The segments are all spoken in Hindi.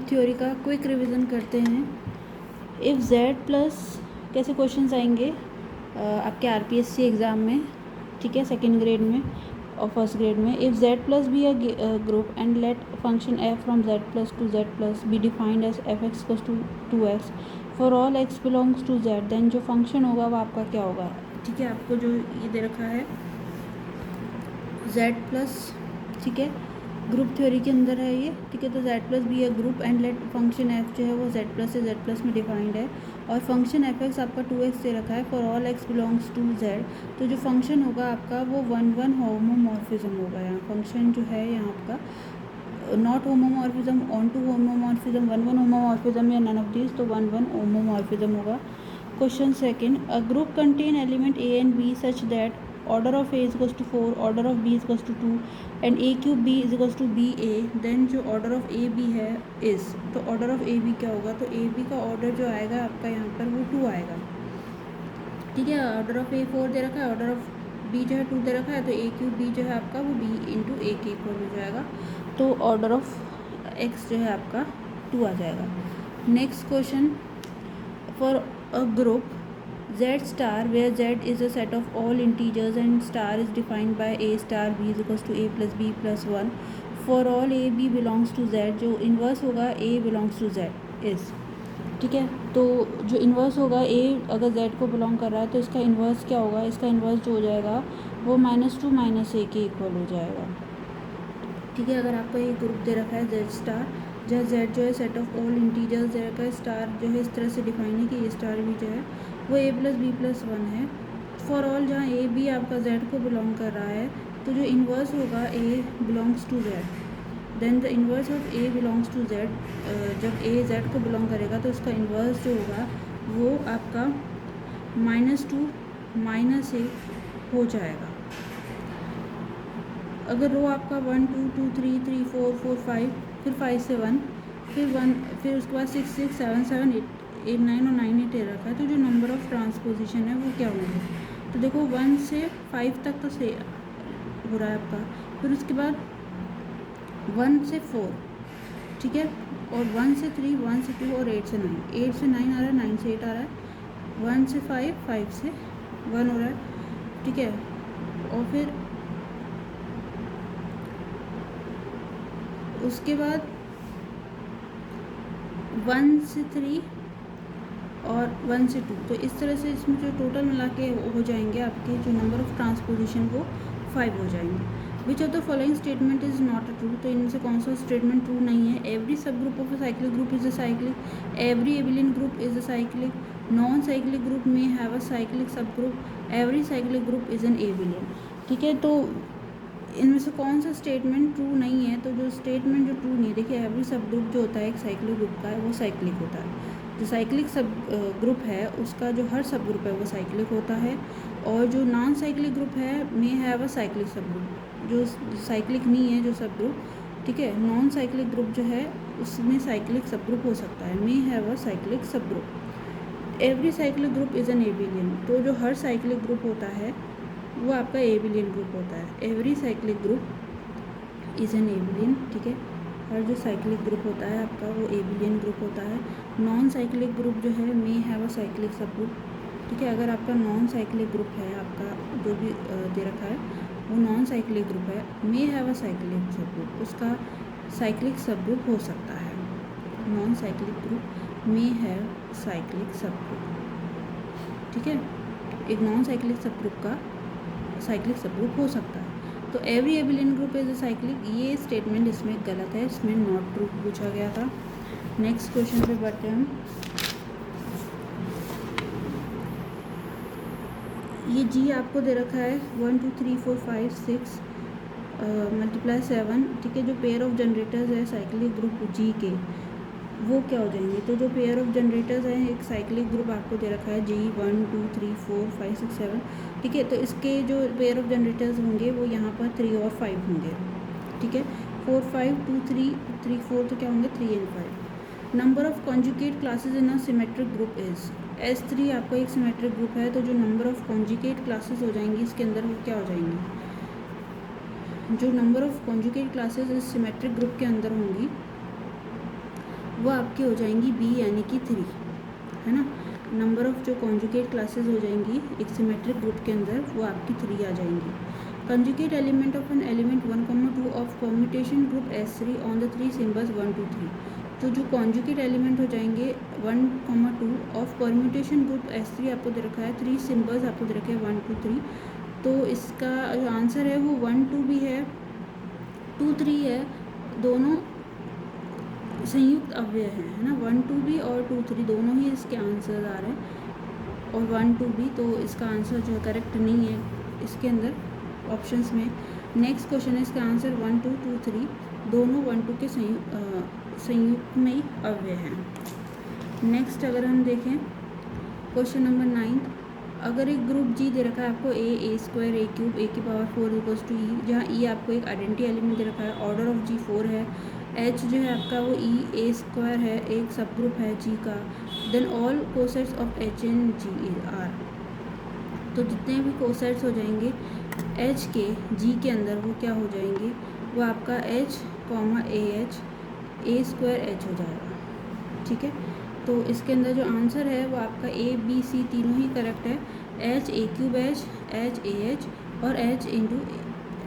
ग्रुप थ्योरी का क्विक रिवीजन करते हैं। इफ़ जेड प्लस कैसे क्वेश्चंस आएंगे आपके आरपीएससी एग्ज़ाम में, ठीक है, सेकेंड ग्रेड में और फर्स्ट ग्रेड में। If Z plus B a group and let function F from Z plus to Z plus B defined as F X equals to 2x for all X belongs to Z, देन जो फंक्शन होगा वो आपका क्या होगा। ठीक है, आपको जो ये दे रखा है जेड प्लस, ठीक है, ग्रुप थ्योरी के अंदर है ये, ठीक है। तो जेड प्लस बी है group and let function F जो है वो जेड प्लस से जेड प्लस में डिफाइंड है और फंक्शन एफ एक्स आपका 2x दे रखा है for all X belongs to Z. तो जो फंक्शन होगा आपका वो 1 होमोमॉर्फिज्म होगा। यहाँ फंक्शन जो है यहाँ आपका not homomorphism, onto homomorphism, 1 homomorphism या नन ऑफ दीज, तो 1 होमोमॉर्फिज्म होगा। Question second, a group contain element A and B such that order of a is equals to 4, order of b is equals to 2 and a cube b is equals to b a, then जो order of a b है is, तो order of a b क्या होगा, तो a b का order जो आएगा आपका यहाँ पर वो 2 आएगा, ठीक है। order of a 4 दे रखा है, order of b जो है 2 दे रखा है, तो a cube b जो है आपका वो b इंटू a के इक्वल हो जाएगा, तो order of x जो है आपका 2 आ जाएगा। Next question, for a group z star where z is a set of all integers and star is defined by a star b is equals to a plus b plus 1 for all a b belongs to z, जो इन्वर्स होगा a belongs to z is, ठीक है। तो जो इन्वर्स होगा a अगर z को बिलोंग कर रहा है तो इसका इन्वर्स क्या होगा, इसका इन्वर्स जो हो जाएगा वो -2 -a के इक्वल हो जाएगा, ठीक है। अगर आपको ये ग्रुप दे रखा है z स्टार, जहाँ z जो है सेट ऑफ ऑल इंटीजर्स दे रखा है, स्टार जो है इस तरह से डिफाइन है कि ये स्टार भी जो है वो a प्लस बी प्लस 1 है फॉर ऑल, जहाँ a भी आपका z को बिलोंग कर रहा है, तो जो इन्वर्स होगा a belongs to z, then the inverse of a belongs to z, जब a z को बिलोंग करेगा तो उसका इन्वर्स जो होगा वो आपका -2 -a हो जाएगा। अगर रो आपका 1 2 2 3 3 4 4 5, फिर 5 से 1, फिर 1, फिर उसके बाद 6 6 7 7 8 9 और 9 8 रखा है, तो जो नंबर ऑफ़ ट्रांसपोजिशन है वो क्या होंगे, तो देखो 1 से 5 तक तो से हो रहा है आपका, फिर उसके बाद 1 से 4, ठीक है, और 1 से 3 1 से 2 और 8 से 9, 8 से 9 आ रहा है, 9 से 8 आ रहा है, 1 से 5 5 से 1 हो रहा है, ठीक है। और फिर उसके बाद 1 से 3 और 1 से 2, तो इस तरह से इसमें जो टोटल मिला के हो जाएंगे आपके जो नंबर ऑफ़ ट्रांसपोजिशन वो 5 हो जाएंगे। Which of the following statement is not a true, तो इनमें से कौन सा स्टेटमेंट ट्रू नहीं है। एवरी सब group of a cyclic group is a cyclic, every abelian group is a cyclic, non cyclic group में हैव अ साइक्लिक सब group, every cyclic group is an एबिलियन, ठीक है। तो इनमें से कौन सा स्टेटमेंट ट्रू नहीं है, तो जो स्टेटमेंट जो ट्रू नहीं है, देखिए एवरी सब ग्रुप जो होता है एक साइक्लिक ग्रुप का है वो साइक्लिक होता है, जो साइक्लिक सब ग्रुप है उसका जो हर सब ग्रुप है वो साइक्लिक होता है, और जो नॉन साइक्लिक ग्रुप है में हैव अ साइक्लिक सब ग्रुप, जो साइक्लिक नहीं है जो सब ग्रुप, ठीक है, नॉन साइक्लिक ग्रुप जो है उसमें साइक्लिक सब ग्रुप हो सकता है, में हैव अ साइक्लिक सब group. Every cyclic group is an एबिलियन, तो जो हर साइक्लिक ग्रुप होता है वो आपका एबिलियन ग्रुप होता है। Every cyclic group is an एबिलियन, ठीक है, हर जो साइक्लिक ग्रुप होता है आपका वो एबिलियन ग्रुप होता है। नॉन साइक्लिक ग्रुप जो है मे हैव अ साइक्लिक सब ग्रुप, ठीक है। अगर आपका नॉन साइक्लिक ग्रुप है, आपका जो भी दे रखा है वो नॉन साइक्लिक ग्रुप है, मे हैव अ साइक्लिक सब ग्रुप, उसका साइक्लिक सब ग्रुप हो सकता है। Non cyclic group may have cyclic सब ग्रुप, ठीक है, एक नॉन साइक्लिक सब ग्रुप का साइक्लिक सब ग्रुप हो सकता है। तो every abelian group is a cyclic, ये स्टेटमेंट इसमें गलत है, इसमें नॉट ट्रू पूछा गया था। नेक्स्ट क्वेश्चन पे बढ़ते हैं हम। ये जी आपको दे रखा है 1 2 3 4 5 6 मल्टीप्लाई 7, ठीक है। जो पेयर ऑफ जनरेटर्स है साइक्लिक ग्रुप जी के वो क्या हो जाएंगे, तो जो पेयर ऑफ जनरेटर्स हैं एक साइक्लिक ग्रुप आपको दे रखा है जी 1 2 3 4 5 6 7, ठीक है। तो इसके जो पेयर ऑफ जनरेटर्स होंगे वो यहाँ पर 3 और 5 होंगे, ठीक है। 4 5 2 3 3 4 तो क्या होंगे 3 and 5। Number of conjugate classes in a symmetric group is, S3 आपका एक सिमेट्रिक ग्रुप है, तो जो नंबर ऑफ कॉन्जुगेट क्लासेज हो जाएंगी इसके अंदर वो क्या हो जाएंगी, जो नंबर ऑफ कॉन्जुगेट क्लासेज इस सिमेट्रिक ग्रुप के अंदर होंगी वो आपकी हो जाएंगी बी यानी कि 3, है ना। नंबर ऑफ जो कॉन्जुगेट क्लासेस हो जाएंगी एक सिमेट्रिक ग्रुप के अंदर वो आपकी 3 आ जाएंगी। Conjugate element of an element 1,2 of permutation group S3 on the 3 symbols 1, 2, 3। तो जो कॉन्जुगेट एलिमेंट हो जाएंगे 1,2 ऑफ परम्यूटेशन ग्रुप S3 आपको दे रखा है, 3 सिम्बल्स आपको दे रखे हैं 1, 2, 3। तो इसका जो आंसर है वो 1, 2 भी है, 2, 3 है, दोनों संयुक्त अव्यय हैं, है ना। 1, 2 भी और 2, 3 दोनों ही इसके आंसर आ रहे हैं, और 1, 2 भी। तो इसका आंसर जो है करेक्ट नहीं है इसके अंदर ऑप्शंस में। नेक्स्ट क्वेश्चन है, इसका आंसर 1, 2, 2, 3 दोनों 1, 2 के संयुक्त में ही अव्यय हैं। नेक्स्ट अगर हम देखें क्वेश्चन नंबर 9, अगर एक ग्रुप जी दे रखा है आपको ए स्क्वायर ए क्यूब ए की पावर 4 इक्वल्स टू ई, जहाँ ई आपको एक आइडेंटिटी एलिमेंट दे रखा है, ऑर्डर ऑफ जी 4 है, एच जो है आपका वो ई ए स्क्वायर है, एक सब ग्रुप है जी का, then all cosets of H in G are. तो जितने भी कोसेट्स हो जाएंगे एच के जी के अंदर वो क्या हो जाएंगे, वो आपका H comma A H A square H हो जाएगा, ठीक है। तो इसके अंदर जो आंसर है वो आपका ए बी सी तीनों ही करेक्ट है, H A cube H A H और H into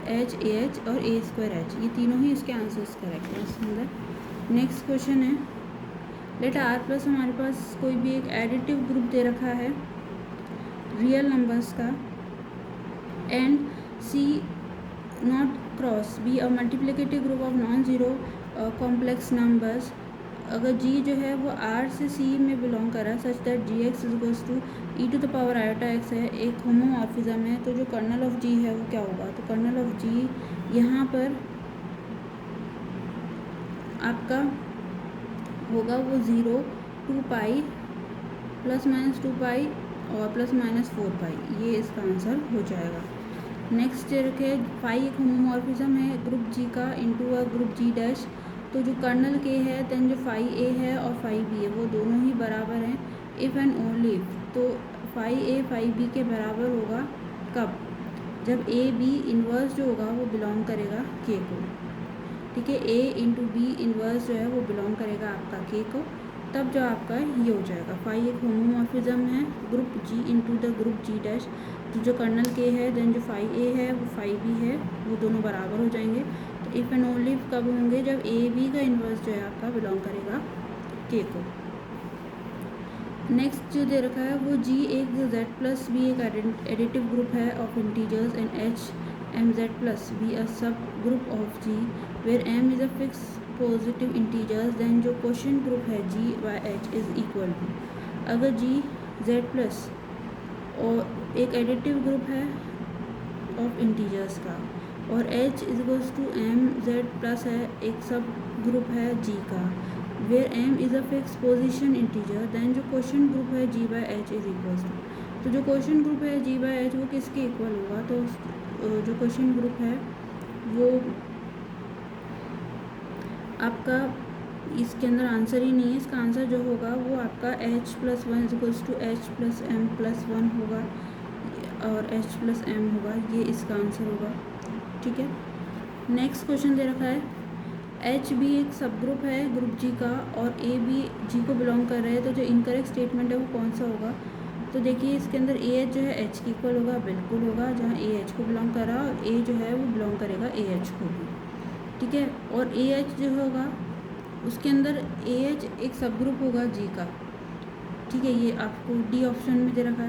H A H और ए स्क्वायर एच, ये तीनों ही इसके आंसर्स करेक्ट है इसके अंदर। नेक्स्ट क्वेश्चन है, लेट आर प्लस हमारे पास कोई भी एक एडिटिव ग्रुप दे रखा है रियल नंबर्स का, and C not cross be a multiplicative group of non zero complex numbers. अगर g जो है वो r से c में बिलोंग कर रहा है such that G X equals to E to the power iota X है, एक होमोमॉर्फिज्म है, तो जो कर्नल ऑफ g है वो क्या होगा, तो कर्नल ऑफ g यहाँ पर आपका होगा वो 0 2 पाई प्लस माइनस 2 पाई और प्लस माइनस 4 पाई, ये इसका आंसर हो जाएगा। नेक्स्ट रखे फाई एक होमोमॉर्फिज्म है ग्रुप जी का into a group G dash, तो जो कर्नल के है देन जो फाई ए है और फाई बी है वो दोनों ही बराबर हैं इफ़ एंड ओनली इफ। तो फाई ए फाई बी के बराबर होगा कब, जब ए बी इन्वर्स जो होगा वो बिलोंग करेगा के को, ठीक है। ए इंटू बी इन्वर्स जो है वो बिलोंग करेगा आपका के को, तब जो आपका ये हो जाएगा फाई एक होमोमॉर्फिज्म है group G into the group G dash, तो जो कर्नल के है देन जो फाई ए है वो फाई बी है वो दोनों बराबर हो जाएंगे। तो इफ़ एंड ओनली कब होंगे, जब ए बी का इन्वर्स जो है आपका बिलोंग करेगा के को। नेक्स्ट जो दे रखा है वो जी एक जेड प्लस बी एक एडिटिव ग्रुप है of integers and H M Z plus B a सब group of G where M is a fix positive integers, then जो क्वेश्चन ग्रुप है G by H is equal to, अगर जी जेड प्लस और एक एडिटिव ग्रुप है ऑफ इंटीजर्स का और H is equals to M Z plus है एक सब ग्रुप है जी का, where M is a fix position integer, then जो क्वेश्चन ग्रुप है G by H is equals to, तो जो क्वेश्चन ग्रुप है जी बाई एच वो किसके इक्वल होगा, तो जो क्वेश्चन ग्रुप है वो आपका इसके अंदर आंसर ही नहीं है, इसका आंसर जो होगा वो आपका H plus one is equals to H plus M plus one होगा और एच प्लस एम होगा, ये इसका आंसर होगा, ठीक है। नेक्स्ट क्वेश्चन दे रखा है, एच भी एक सब ग्रुप है ग्रुप जी का और ए भी जी को बिलोंग कर रहे हैं, तो जो इनकरेक्ट स्टेटमेंट है वो कौन सा होगा, तो देखिए इसके अंदर ए एच जो है एच की इक्वल होगा, बिल्कुल होगा, जहाँ ए एच को बिलोंग कर रहा है और ए जो है वो बिलोंग करेगा ए एच को भी, ठीक है। और ए एच जो होगा उसके अंदर ए एच एक सब ग्रुप होगा जी का, ठीक है, ये आपको डी ऑप्शन में दे रखा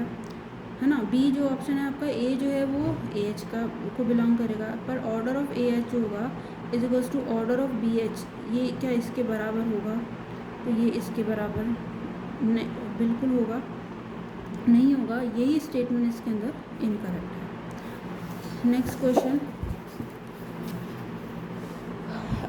है ना। बी जो ऑप्शन है आपका ए जो है वो ए एच का को बिलोंग करेगा, पर ऑर्डर ऑफ ए एच जो होगा is equals to order of B H, ये क्या इसके बराबर होगा, तो ये इसके बराबर बिल्कुल होगा नहीं होगा, यही स्टेटमेंट इसके अंदर इनकरेक्ट है। नेक्स्ट क्वेश्चन,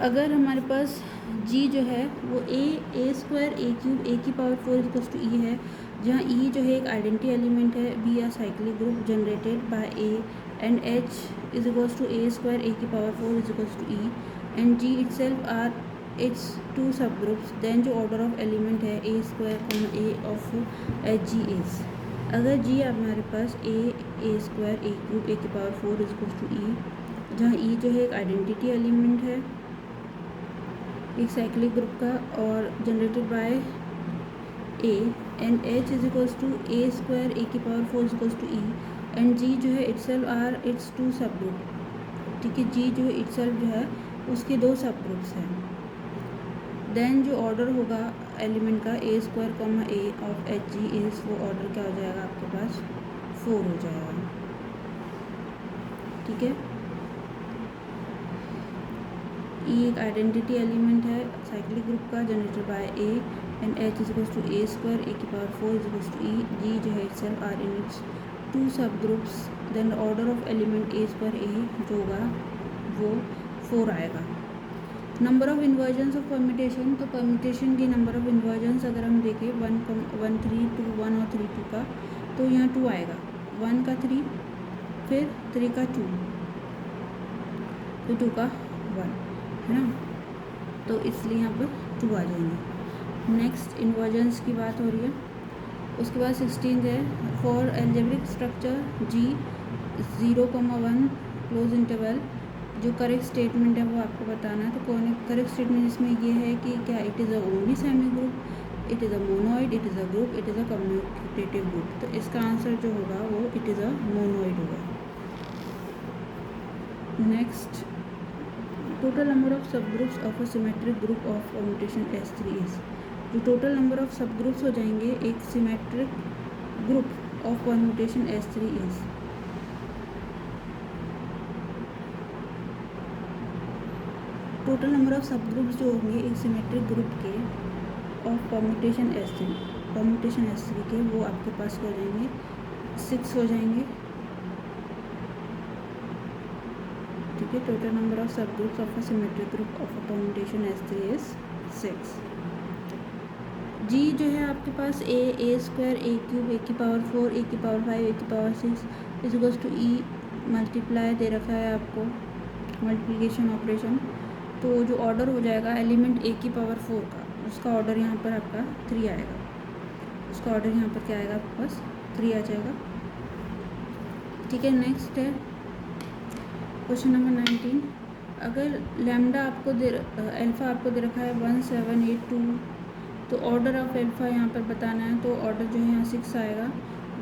अगर हमारे पास जी जो है वो ए स्क्वायर ए क्यूब ए की पावर 4 इक्वल्स टू ई है, जहाँ ई जो है एक आइडेंटिटी एलिमेंट है, be a cyclic group generated by A and H is equals to A square A की power 4 is equals to E and G itself are its two subgroups, then जो ऑर्डर ऑफ एलिमेंट है A square A of H G is, अगर जी हमारे पास ए स्क्वायर ए क्यूब ए की पावर 4 इज इक्वल्स टू ई, जहाँ ई जो है एक आइडेंटिटी एलिमेंट है एक साइक्लिक ग्रुप का और generated by A and H is equals to A square A की power 4 is equals to E and G जो है इटसेल्फ आर इट्स टू सब ग्रुप। ठीक है, जी जो है इटसेल्फ जो है उसके दो सब ग्रुप्स हैं। देन जो ऑर्डर होगा एलिमेंट का A square comma A of H G is, वो ऑर्डर क्या हो जाएगा आपके पास 4 हो जाएगा। ठीक है, ई एक आइडेंटिटी एलिमेंट है साइक्लिक ग्रुप का generated by A and H is equals to A square A की power 4 is equals to E, G जो है itself are in its two subgroups. Then order of element A square A जो होगा वो 4 आएगा। Number of inversions of permutation, तो परम्यूटेशन की नंबर ऑफ इन्वर्जन्स अगर हम देखें 1 3 2 1 और 3 2 का, तो यहाँ 2 आएगा, 1 का 3 फिर 3 का 2 तो 2 का 1 है ना, तो इसलिए यहाँ पर 2 आ जाएंगे। नेक्स्ट इन्वर्जन्स की बात हो रही है। उसके बाद 16 है for algebraic structure G 0,1 close interval, जो करेक्ट स्टेटमेंट है वो आपको बताना है। तो करेक्ट स्टेटमेंट इसमें ये है कि क्या it is a only semi group, it is a monoid, it is a group, it is a commutative group. तो इसका आंसर जो होगा वो इट इज़ अ मोनोइड होगा। नेक्स्ट, टोटल नंबर ऑफ सब groups of a symmetric group of permutation S3 is, जो टोटल नंबर ऑफ सब ग्रुप्स हो जाएंगे एक symmetric group of permutation S3 is, total number of सब ग्रुप्स जो होंगे एक सिमेट्रिक ग्रुप के ऑफ परम्यूटेशन S3 के, वो आपके पास हो जाएंगे 6 हो जाएंगे। ठीक है, टोटल नंबर ऑफ सब groups of a symmetric group of a permutation S3 is 6। जी जो है आपके पास ए स्क्वायर ए क्यूब ए की पावर 4 ए की पावर 5 ए की power 6 is equals to E multiply दे रखा है आपको, मल्टीप्लिकेशन ऑपरेशन। तो जो ऑर्डर हो जाएगा एलिमेंट ए की पावर 4 का, उसका ऑर्डर यहाँ पर आपका 3 आएगा, उसका ऑर्डर यहाँ पर क्या आएगा आपके पास 3 आ जाएगा। ठीक है, नेक्स्ट है क्वेश्चन नंबर 19। अगर लैम्डा आपको अल्फ़ा आपको दे रखा है 1 7 8 2, तो ऑर्डर ऑफ अल्फ़ा यहाँ पर बताना है। तो ऑर्डर जो है यहाँ 6 आएगा,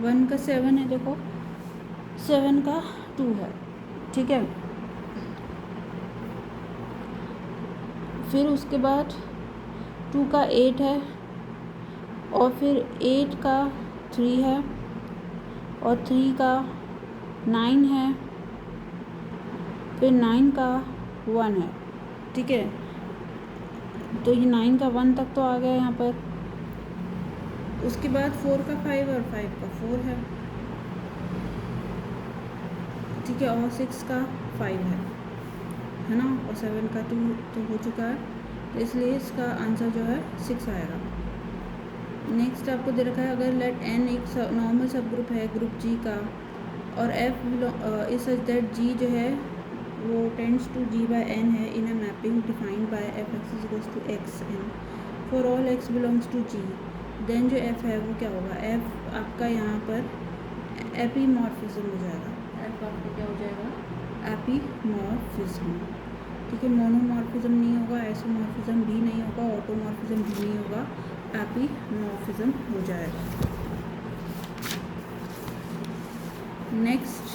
1 का 7 है, देखो 7 का 2 है। ठीक है, फिर उसके बाद 2 का 8 है और फिर 8 का 3 है और 3 का 9 है, फिर 9 का 1 है। ठीक है, तो ये 9 का 1 तक तो आ गया यहाँ पर। उसके बाद 4 का 5 और 5 का 4 है। ठीक है, और 6 का 5 है ना, और 7 का 2 तो हो चुका है, तो इसलिए इसका आंसर जो है 6 आएगा। नेक्स्ट आपको दे रखा है अगर लेट n एक नॉर्मल सब ग्रुप है ग्रुप G का और F is such that G जो है वो tends to G by n है in a mapping defined by Fx is equals to xn for all x belongs to G, then जो F है वो क्या होगा, F आपका यहाँ पर एपीमॉर्फिज्म हो जाएगा। F आपका क्या हो जाएगा, एपीमॉर्फिज्म। ठीक है, मोनोमॉर्फिज्म नहीं होगा, आइसोमॉर्फिज्म भी नहीं होगा, ऑटोमॉर्फिज्म भी नहीं होगा, एपीमॉर्फिज्म हो जाएगा। Next,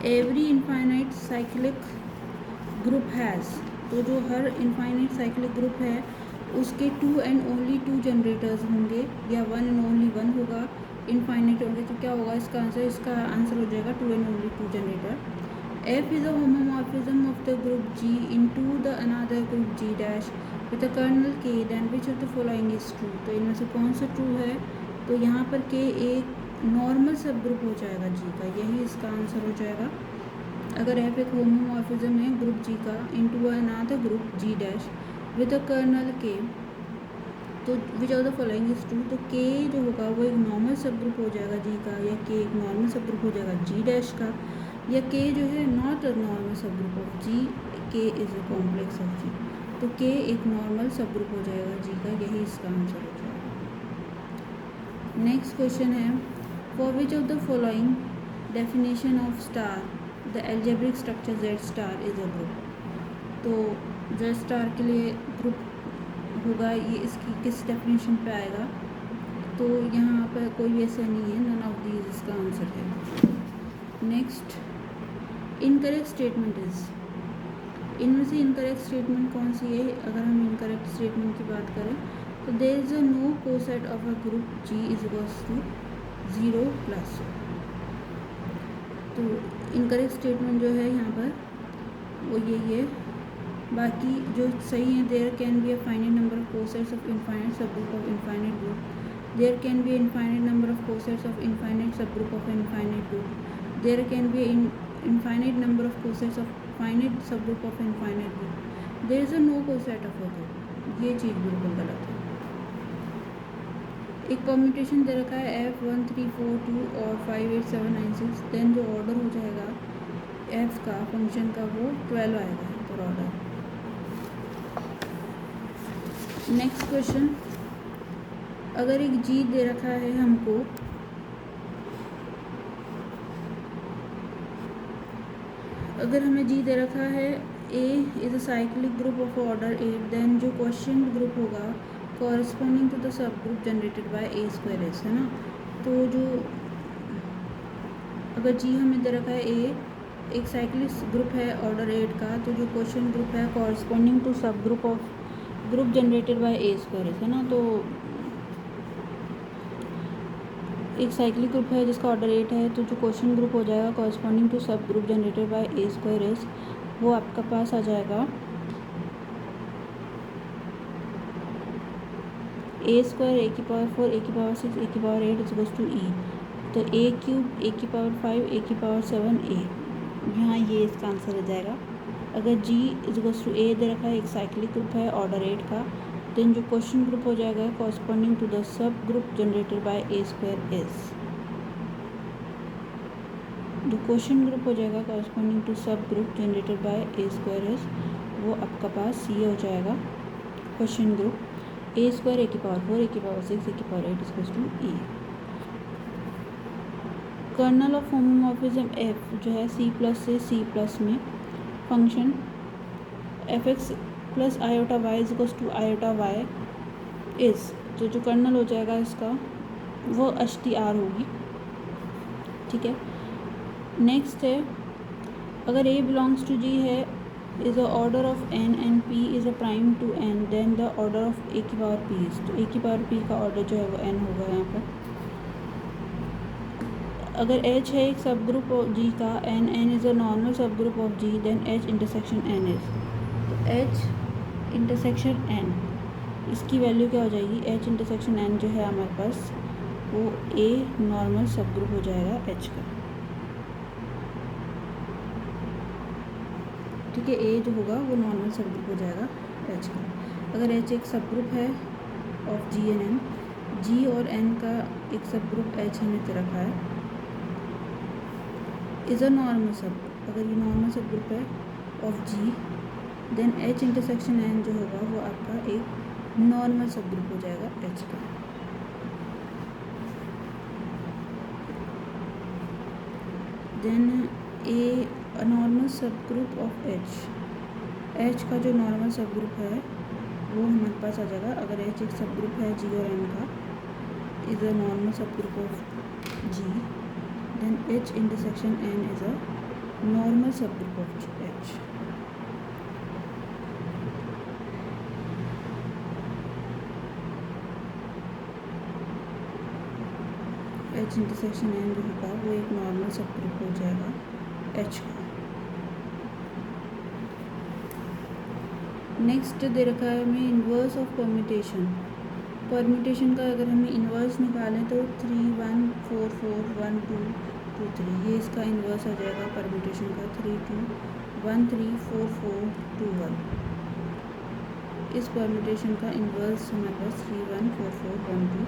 every infinite cyclic group has, तो जो हर इनफाइनाइट साइक्लिक ग्रुप है उसके 2 एंड ओनली 2 जनरेटर्स होंगे, या 1 एंड ओनली 1 होगा, इनफाइनाइट होंगे तो क्या होगा इसका आंसर हो जाएगा 2 and only 2 generator. F is a homomorphism of the group G into the another group G dash with a kernel K, then which of the following is true। तो इनमें से कौन सा ट्रू है, तो यहाँ पर K एक नॉर्मल सब ग्रुप हो जाएगा G का, यही इसका आंसर हो जाएगा। अगर F एक होमोमॉर्फिज्म है ग्रुप G का into another group G dash with a kernel K, तो which of the following is true, तो K जो होगा वो एक नॉर्मल सब ग्रुप हो जाएगा G का, या K एक नॉर्मल सब ग्रुप हो जाएगा G डैश का, या K जो है नॉट अ नॉर्मल सब group of G, K is a complex of G, तो K एक नॉर्मल सब ग्रुप हो जाएगा G का, यही इसका आंसर हो जाएगा। नेक्स्ट क्वेश्चन है for which of the following definition of star the algebraic structure Z star is a group, तो जो स्टार के लिए ग्रुप होगा ये इसकी किस डेफिनेशन पे आएगा, तो यहाँ पर कोई भी ऐसा नहीं है, नन ऑफ दीज इसका आंसर है। नेक्स्ट, इनकरेक्ट स्टेटमेंट इज़, इनमें से इनकरेक्ट स्टेटमेंट कौन सी है? अगर हम इनकरेक्ट स्टेटमेंट की बात करें तो there is a no coset of a group G is equals to 0 plus. तो इनकरेक्ट स्टेटमेंट जो है यहाँ पर वो यही है। बाकी जो सही है, there can be a finite number of cosets of infinite सब group of infinite group, there can be infinite number of cosets of infinite सब group of infinite group, there can be infinite number of cosets of finite सब group of infinite group, there is a no coset of a group. ये चीज़ बिल्कुल गलत है। एक परम्यूटेशन दे रखा है F1342 और 58796, देन जो ऑर्डर हो जाएगा f का फंक्शन का वो 12 आएगा पर ऑर्डर। नेक्स्ट क्वेश्चन, अगर एक g दे रखा है हमको, अगर हमें g दे रखा है A is a cyclic group of order 8, then जो क्वेश्चन ग्रुप होगा corresponding to the sub group generated by A squares, है ना। तो जो अगर g हमें दे रखा है A एक साइक्लिक ग्रुप है ऑर्डर 8 का, तो जो क्वेश्चन ग्रुप है कॉरस्पॉन्डिंग टू सब group of group generated by A squares, है ना। तो एक साइक्लिक ग्रुप है जिसका ऑर्डर 8 है, तो जो क्वेश्चन ग्रुप हो जाएगा कॉरस्पॉन्डिंग टू सब group generated by A squares, वो आपका पास आ जाएगा A स्क्वायर A की पावर 4 A की पावर 6 A की power 8 is equals to E। तो A क्यूब A की पावर 5 A की पावर 7 A, यहाँ ये इसका आंसर हो जाएगा। अगर G is equals to A दे रखा है, एक साइक्लिक ग्रुप है ऑर्डर 8 का, देन जो क्वेश्चन ग्रुप हो जाएगा corresponding to the sub group generated by A squares, जो क्वेश्चन ग्रुप हो जाएगा कॉरस्पॉन्डिंग टू सब group generated by A squares, वो आपका पास C हो जाएगा question group. A square A की पावर 4 A की पावर 6 A की power 8 equals to E। Kernel of homomorphism F जो है C प्लस से C प्लस में function fx plus iota y is equals to iota y is, तो जो कर्नल हो जाएगा इसका वो HTR होगी, ठीक है। नेक्स्ट है, अगर A बिलोंग्स टू G है is a order of n and p is a prime to n, then the order of A की पावर p इज, तो A की पावर p का ऑर्डर जो है वो n होगा यहाँ पर। अगर H है एक सब ग्रुप ऑफ G का, n इज़ अ नॉर्मल सब group of G, then H intersection n is, तो H इंटरसेक्शन n, इसकी वैल्यू क्या हो जाएगी? H इंटरसेक्शन n जो है हमारे पास वो A नॉर्मल सब ग्रुप हो जाएगा H का, ठीक है। A जो होगा वो नॉर्मल सब ग्रुप हो जाएगा H का। अगर H एक सब ग्रुप है of G and N, G और N का एक सब ग्रुप H हमें दे रखा है इज़ अ नॉर्मल सब, अगर ये नॉर्मल सब ग्रुप है of G, then H intersection N जो होगा वो आपका एक नॉर्मल सब ग्रुप हो जाएगा H का। देन A नॉर्मल सब ग्रुप ऑफ H का जो नॉर्मल सब ग्रुप है वो हमारे पास आ जाएगा। अगर H एक सब ग्रुप है G और N का, इज़ अ नॉर्मल सब group of G, then H intersection N is a normal subgroup of H। H intersection N जो होगा वो एक नॉर्मल सबग्रुप हो जाएगा H का। नेक्स्ट दे रखा है हमें इन्वर्स ऑफ परम्यूटेशन। परम्यूटेशन का अगर हमें इन्वर्स निकालें तो 3 1 4 4 1 2 2 3, ये इसका इन्वर्स आ जाएगा परम्यूटेशन का 3 2 1 3 4 4 2 1। इस परम्यूटेशन का इन्वर्स हमारे पास 3 1 4 4 1 2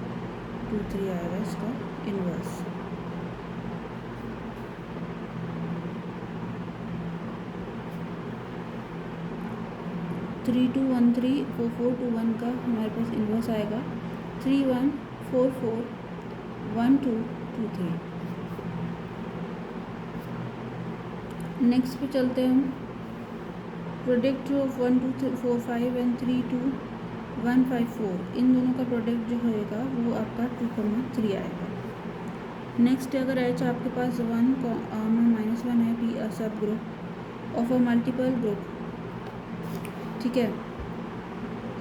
2 3 आएगा इसका इन्वर्स। थ्री 2 1 3 4 4 2 1 का हमारे पास इन्वर्स आएगा 3 1 4 4 1 2 2 3। नेक्स्ट पे चलते हैं हम। प्रोडक्ट ऑफ 1 2 4 5 एंड 3 2 1 5 4, इन दोनों का प्रोडक्ट जो होएगा वो आपका 2,3 आएगा। नेक्स्ट अगर एच आपके पास 1 -1 है, बी अ सब group of a multiple group, ठीक है,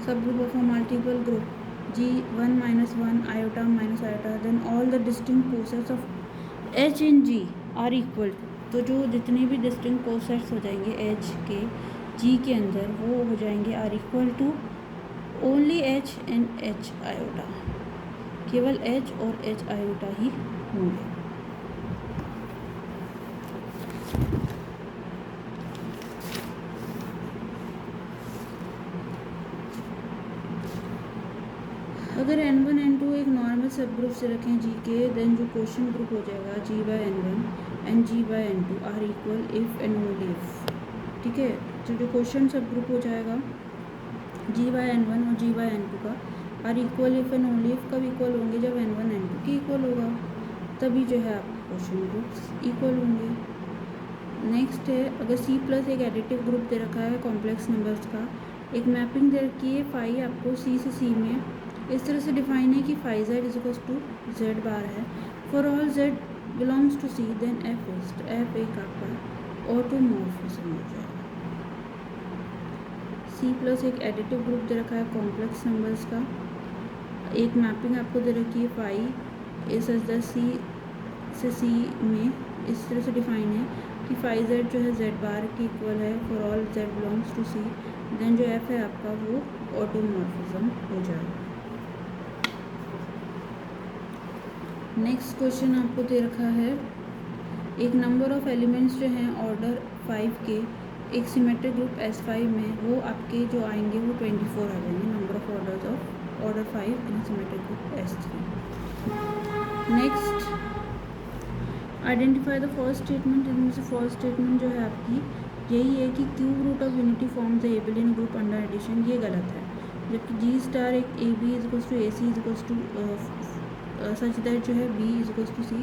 sub group of a multiple group G 1 -1 iota minus iota, then all the distinct cosets of H in G are equal to, तो जो जितने भी डिस्टिंक्ट कोसेट्स हो जाएंगे एच के जी के अंदर वो हो जाएंगे are equal to only H and H iota, केवल एच और एच आयोटा ही होंगे। अगर n1 n2 एक नॉर्मल सब ग्रुप से रखें जी के, देन जो क्वेश्चन ग्रुप हो जाएगा g by n1 and g by n2 are equal if and only if, ठीक है। तो जो क्वेश्चन सब ग्रुप हो जाएगा g बाय n1 और g बाय n2 का are equal if and only if कब इक्वल होंगे, जब n1 n2 के इक्वल होगा, तभी जो है आपके क्वेश्चन ग्रुप्स इक्वल होंगे। नेक्स्ट है, अगर c प्लस एक एडिटिव ग्रुप दे रखा है कॉम्प्लेक्स नंबर्स का, एक मैपिंग दे रखी है फाई आपको c से c में, इस तरह से डिफाइन है कि phi Z is equals to Z bar है for all Z belongs to C, then F is, तो एफ एक आपका ऑटोमॉर्फिज्म हो जाएगा। सी प्लस एक एडिटिव ग्रुप दे रखा है कॉम्प्लेक्स नंबर्स का, एक मैपिंग आपको दे रखी है फाई इस द सी से सी में, इस तरह से डिफाइन है कि फाई जेड जो है जेड बार के इक्वल है for all Z belongs to C, then जो एफ है आपका वो ऑटोमॉर्फिज्म हो जाएगा। नेक्स्ट क्वेश्चन आपको दे रखा है, एक नंबर ऑफ एलिमेंट्स जो हैं ऑर्डर 5 के एक सिमेट्रिक ग्रुप S5 में, वो आपके जो आएंगे वो 24 आ जाएंगे, number of orders of order 5 in symmetric group S3। Next identify the first statement, इनमें से फर्स्ट स्टेटमेंट जो है आपकी यही है कि cube root of unity forms the abelian group under addition, ये गलत है, जबकि जी स्टार एक A B is equals to A C is equals to such that जो है b is equals to C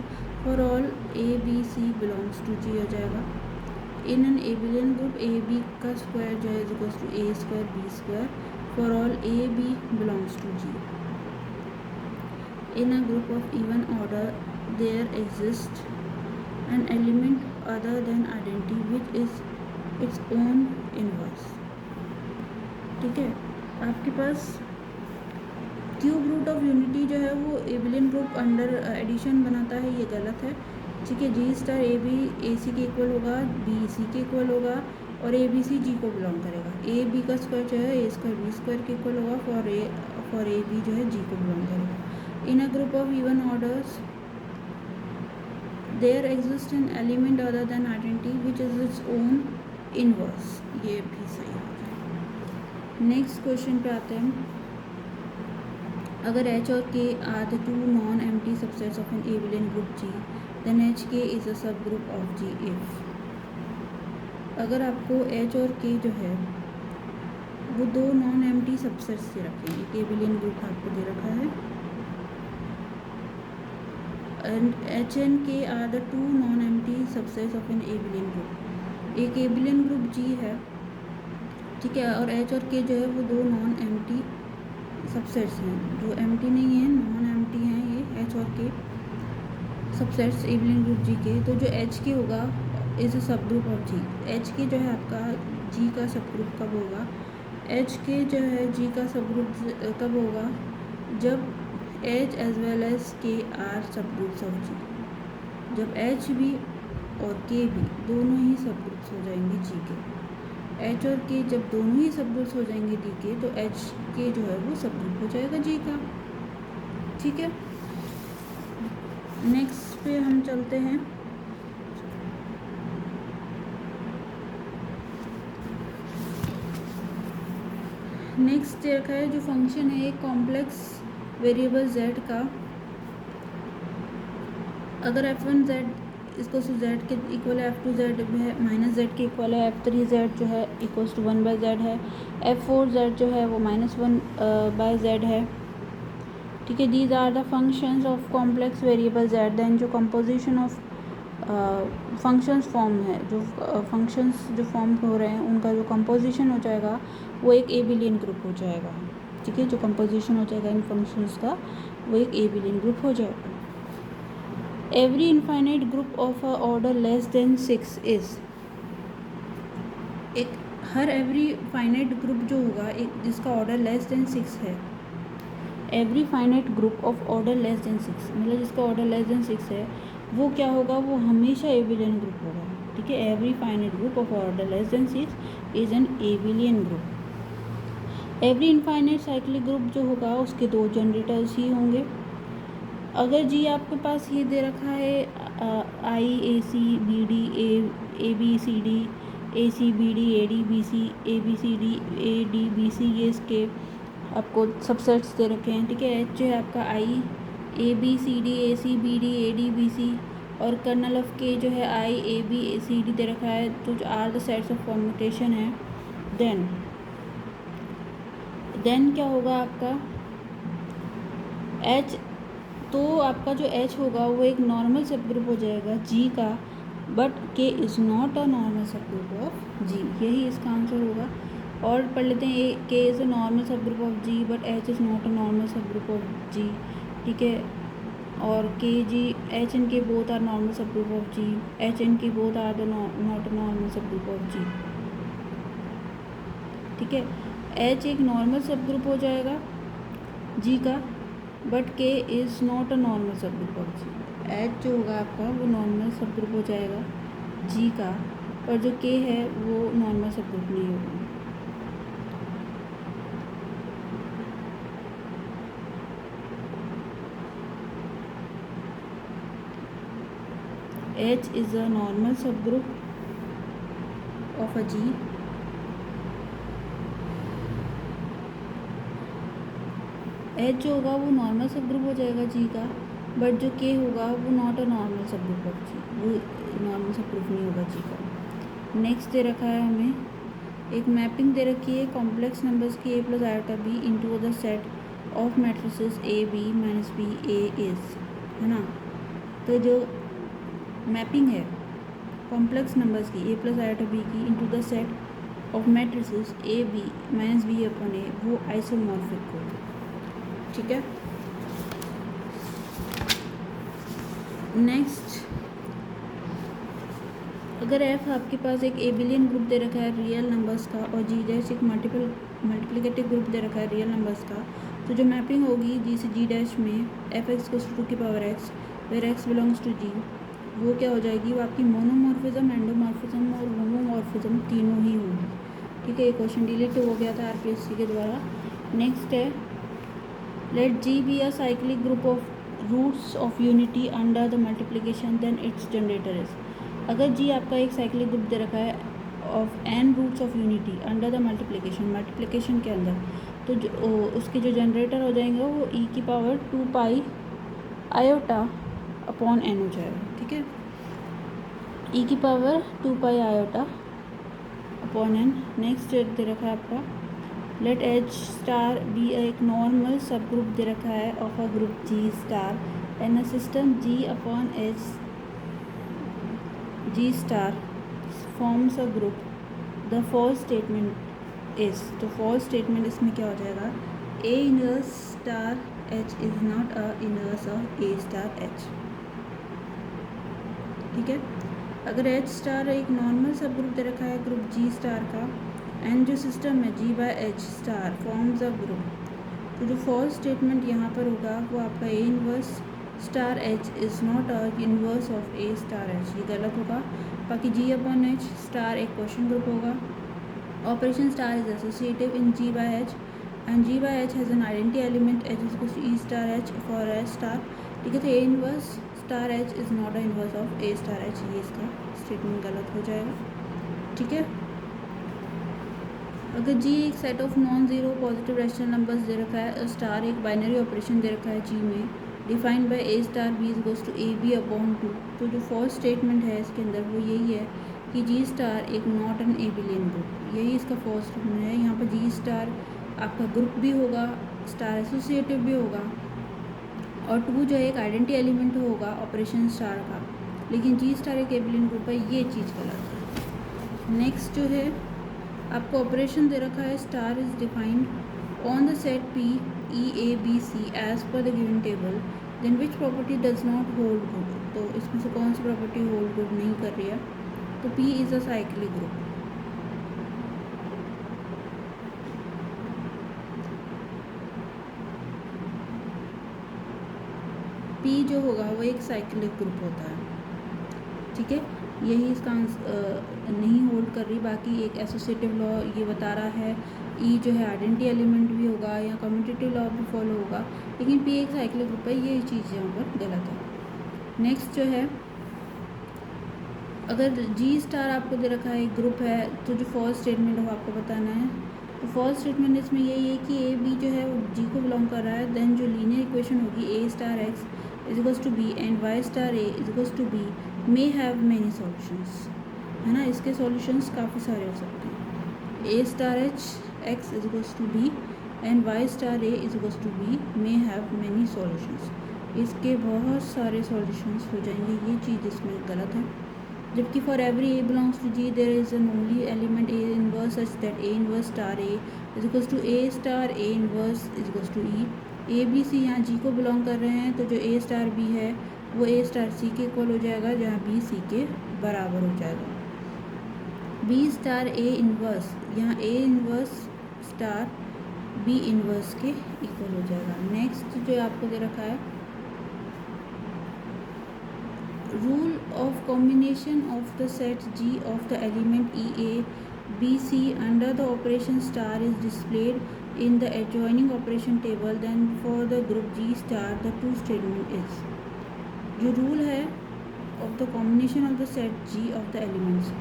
for all A B C belongs to G हो जाएगा। In an abelian group A B का स्क्वायर जो है is equals to A square B square for all A B belongs to G. In a group of even order there exist an element other than identity which is its own inverse, ठीक है। आपके पास क्यूब रूट ऑफ यूनिटी जो है वो एबिलियन ग्रुप अंडर एडिशन बनाता है, ये गलत है, ठीक है। जी स्टार ए बी ए सी के इक्वल होगा, बी सी के इक्वल होगा और ए बी सी जी को बिलोंग करेगा। ए बी का स्क्वायर जो है ए स्क्वायर बी स्क्वायर के इक्वल होगा फॉर ए बी जो है जी को बिलोंग करेगा। In a group of even orders there exist an element other than identity which is its own inverse, ये भी सही है। नेक्स्ट क्वेश्चन पे आते हैं, अगर H और K are the two non-empty subsets of an abelian group G, then HK is a subgroup of G if, अगर आपको H और K जो है वो दो नॉन एम्प्टी सबसेट्स से रखें, एक एबिलियन ग्रुप आपको दे रखा है, and H and K are the two non-empty subsets of an abelian group, एक एबिलियन ग्रुप G है, ठीक है, और H और K जो है वो दो नॉन एम्प्टी सबसेट्स हैं, जो एम्प्टी नहीं है नॉन एम्प्टी हैं ये एच और के सबसेट्स एबिलियन ग्रुप जी के। तो जो एच के होगा इज अ सब ग्रुप ऑफ जी, एच के जो है आपका जी का सब ग्रुप कब होगा, एच के जो है जी का सब ग्रुप कब होगा, जब एच एज वेल एज के आर सब ग्रुप्स ऑफ जी, जब एच भी और के भी दोनों ही सब ग्रुप्स हो जाएंगे जी के। एच और के जब दोनों ही सब ग्रुप्स हो जाएंगे डी के, तो एच के जो है वो सब ग्रुप हो जाएगा जी का, ठीक है। नेक्स्ट पे हम चलते हैं, नेक्स्ट देखा है जो फंक्शन है एक कॉम्प्लेक्स वेरिएबल z का, अगर f1 z इसको z के इक्वल है, f2 z है माइनस z के इक्वल है, f3 z जो है इक्वल्स टू 1 बाई z है, f4 z जो है वो -1 बाई z है, ठीक है। These are the functions of complex variable z, then जो कंपोजिशन ऑफ फंक्शंस फॉर्म है, जो फंक्शंस जो फॉर्म हो रहे हैं उनका जो कंपोजिशन हो जाएगा वो एक एबिलियन ग्रुप हो जाएगा। ठीक है, जो कंपोजिशन हो जाएगा इन फंक्शंस का वो एक एबिलियन ग्रुप हो जाएगा। Every infinite group of a order less than 6 is, एक हर एवरी फाइनाइट ग्रुप जो होगा एक जिसका ऑर्डर लेस देन 6 है, every finite group of order less than 6 मतलब जिसका ऑर्डर लेस देन 6 है वो क्या होगा, वो हमेशा एबिलियन ग्रुप होगा। ठीक है, every finite group of order less than 6 is an abelian group. Every infinite cyclic group जो होगा उसके 2 जनरेटर्स ही होंगे। अगर जी आपके पास ये दे रखा है I A C B D A B C D A C B D A D B C A B C D A D B C, ये इसके आपको सबसेट्स दे रखे हैं। ठीक है, एच जो है आपका I A B C D A C B D A D B C, और कर्नल ऑफ के जो है I A B A C D दे रखा है, तो जो are the sets of permutation है। देन क्या होगा आपका एच, तो आपका जो एच होगा वो एक नॉर्मल सब ग्रुप हो जाएगा जी का, but K is not a normal सब ग्रुप ऑफ जी, यही इसका आंसर होगा। और पढ़ लेते हैं, के इज़ अ नॉर्मल सब group of G but H is not a normal सब ग्रुप ऑफ जी। ठीक है, और K G H and K both are normal सब group of G, H and K both are the not a normal सब ग्रुप ऑफ जी। ठीक है, एच एक नॉर्मल सब ग्रुप हो जाएगा जी का, but K is not a normal सब ग्रुप ऑफ जी। एच जो होगा आपका वो नॉर्मल सब ग्रुप हो जाएगा जी का, पर जो के है वो नॉर्मल सब ग्रुप नहीं होगा। H is a normal subgroup of a G H जो होगा वो नॉर्मल सब ग्रुप हो जाएगा जी का, बट जो K होगा वो नॉट अ नॉर्मल सब ग्रुप ऑफ जी, वो नॉर्मल सब ग्रुप नहीं होगा जी का। नेक्स्ट दे रखा है हमें एक मैपिंग दे रखी है कॉम्प्लेक्स नंबर्स की a plus iota B into the set of matrices A B minus B A is, है ना। तो जो मैपिंग है कॉम्प्लेक्स नंबर्स की a प्लस आयोटा बी की into the set of matrices A B minus B upon A, वो आइसोमॉर्फिक हो। ठीक है, नेक्स्ट अगर f आपके पास एक एबिलियन ग्रुप दे रखा है रियल नंबर्स का और g डैश एक मल्टीप्लिकेटिव ग्रुप दे रखा है रियल नंबर्स का, तो जो मैपिंग होगी g से g डैश में एफ एक्स को टू की power x where x belongs to g, वो क्या हो जाएगी, वो आपकी मोनोमॉर्फिज्म, एंडोमॉर्फिज्म और होमोमॉर्फिज्म तीनों ही होंगी। ठीक है, ये क्वेश्चन डिलीट हो गया था आरपीएससी के द्वारा। नेक्स्ट है let G be a cyclic group of roots of unity under the multiplication then its generator is. अगर जी आपका एक साइक्लिक ग्रुप दे रखा है of N roots of unity under the multiplication के अंदर, तो उसके जो जनरेटर हो जाएंगे वो ई की power 2 pi iota upon N हो जाएगा। ठीक है, ई की power 2 pi iota upon N. Next दे रखा है आपका लेट एच स्टार बी एक नॉर्मल सब ग्रुप दे रखा है of a group G star and a system G upon H G star forms a group, the false statement is, तो फॉल्स स्टेटमेंट इसमें क्या हो जाएगा, A inverse star H is not a inverse of A star H. ठीक है, अगर एच स्टार एक नॉर्मल सब ग्रुप दे रखा है ग्रुप जी स्टार का एंड जो सिस्टम है G by H star forms a group, तो जो फॉल्स स्टेटमेंट यहाँ पर होगा वो आपका A inverse star H is not a inverse of A star H, ये गलत होगा। बाकी जी अपॉन एच स्टार एक क्वेश्चन ग्रुप होगा। Operation star is associative in G by H and G by H has an identity element H is to E star H for H star. ठीक है, तो A inverse star H is not a inverse of A star H, ये इसका स्टेटमेंट गलत हो जाएगा। ठीक है, अगर जी एक set of non zero positive rational numbers दे रखा है, स्टार एक बाइनरी ऑपरेशन दे रखा है जी में defined by A star B is goes to A B upon 2, तो जो फर्स्ट स्टेटमेंट है इसके अंदर वो यही है कि जी स्टार एक नॉट एन एबिलियन ग्रुप, यही इसका फर्स्ट स्टेटमेंट है। यहाँ पर जी स्टार आपका ग्रुप भी होगा, स्टार एसोसिएटिव भी होगा, और 2 जो है एक आइडेंटिटी एलिमेंट होगा ऑपरेशन स्टार का, लेकिन जी स्टार एक एबिलियन ग्रुप है, ये चीज़ गलत है। नेक्स्ट जो है आपको ऑपरेशन दे रखा है, star is defined on the set P E A B C as per the given table, then which property does not hold good. तो इसमें से कौन सी प्रॉपर्टी होल्ड गुड नहीं कर रही है? तो P is a cyclic group. P जो होगा वो एक साइक्लिक ग्रुप होता है, ठीक है। यही इसका नहीं होल्ड कर रही। बाकी एक एसोसिएटिव लॉ ये बता रहा है ई जो है आइडेंटिटी एलिमेंट भी होगा या कम्यूटेटिव लॉ भी फॉलो होगा, लेकिन पी एक साइक्लिक ग्रुप है, ये चीज़ यहाँ पर गलत है। नेक्स्ट जो है अगर जी स्टार आपको दे रखा है एक ग्रुप है, तो जो फर्स्ट स्टेटमेंट है वो आपको बताना है। तो फर्स्ट स्टेटमेंट इसमें यही है कि ए बी जो है वो जी को बिलोंग कर रहा है, देन जो लीनियर इक्वेशन होगी A star X is equals to B and Y star A is equals to B may have many solutions, है ना। इसके सॉल्यूशंस काफ़ी सारे हो सकते हैं। A star H X is equals to B and Y star A is equals to B may have many solutions, इसके बहुत सारे सॉल्यूशंस हो जाएंगे, ये चीज़ इसमें गलत है। जबकि for every A belongs to G there is an only element A inverse such that A inverse star A is equals to A star A inverse is equals to E. A B C यहाँ जी को बिलोंग कर रहे हैं, तो जो ए स्टार बी है वो ए स्टार सी के इक्वल हो जाएगा, जहाँ बी सी के बराबर हो जाएगा। बी स्टार ए इनवर्स, यहाँ A inverse star B inverse के इक्वल हो जाएगा। नेक्स्ट जो आपको दे रखा है rule of combination of the set G of the element E A B C under the operation star is displayed in the adjoining operation table, then for the group G star the true statement is। जो rule है of the combination of the set G of the elements,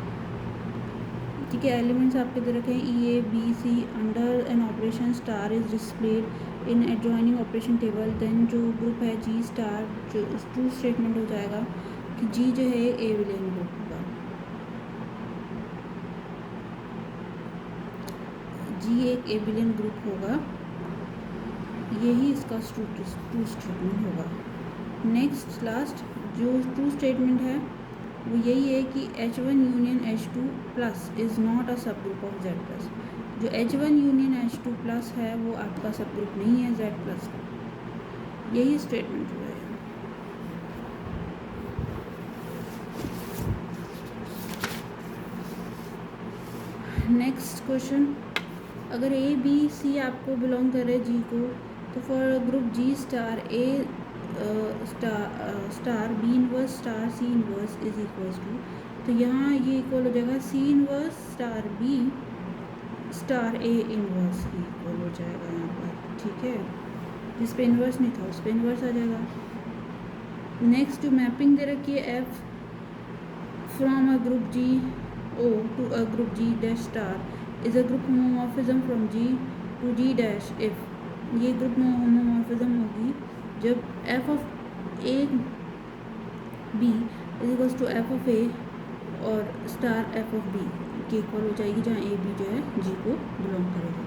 ठीक है। एलिमेंट्स आपके दे रखे हैं E A B C under an operation star is displayed in adjoining operation table, then जो ग्रुप है G स्टार जो ट्रू स्टेटमेंट हो जाएगा कि G जो है एक एबिलियन ग्रुप होगा। G एक एबिलियन ग्रुप होगा, यही इसका ट्रू स्टेटमेंट होगा। नेक्स्ट लास्ट जो ट्रू स्टेटमेंट है वो यही है कि H1 union H2 plus is not अ सब ग्रुप ऑफ Z प्लस। जो H1 यूनियन H2 प्लस है वो आपका सब ग्रुप नहीं है Z प्लस का, यही स्टेटमेंट हुआ है। नेक्स्ट क्वेश्चन, अगर ए बी सी आपको बिलोंग करे जी को, तो for group G star A star B inverse star C inverse is equals to, तो यहाँ ये इक्वल हो जाएगा C inverse star B star A inverse ही इक्वल हो जाएगा यहाँ पर, ठीक है। जिस पे इनवर्स नहीं था उस पर इनवर्स आ जाएगा। नेक्स्ट जो मैपिंग दे रखी है f from a group G o to a group G dash star is a group homomorphism from G to G dash if, ये ग्रुप होमोमॉर्फिज्म होगी जब f of a B is equals to f of a और स्टार एफ ऑफ बी के इक्वल हो जाएगी, जहाँ ए बी जो है जी को बिलोंग करेगा।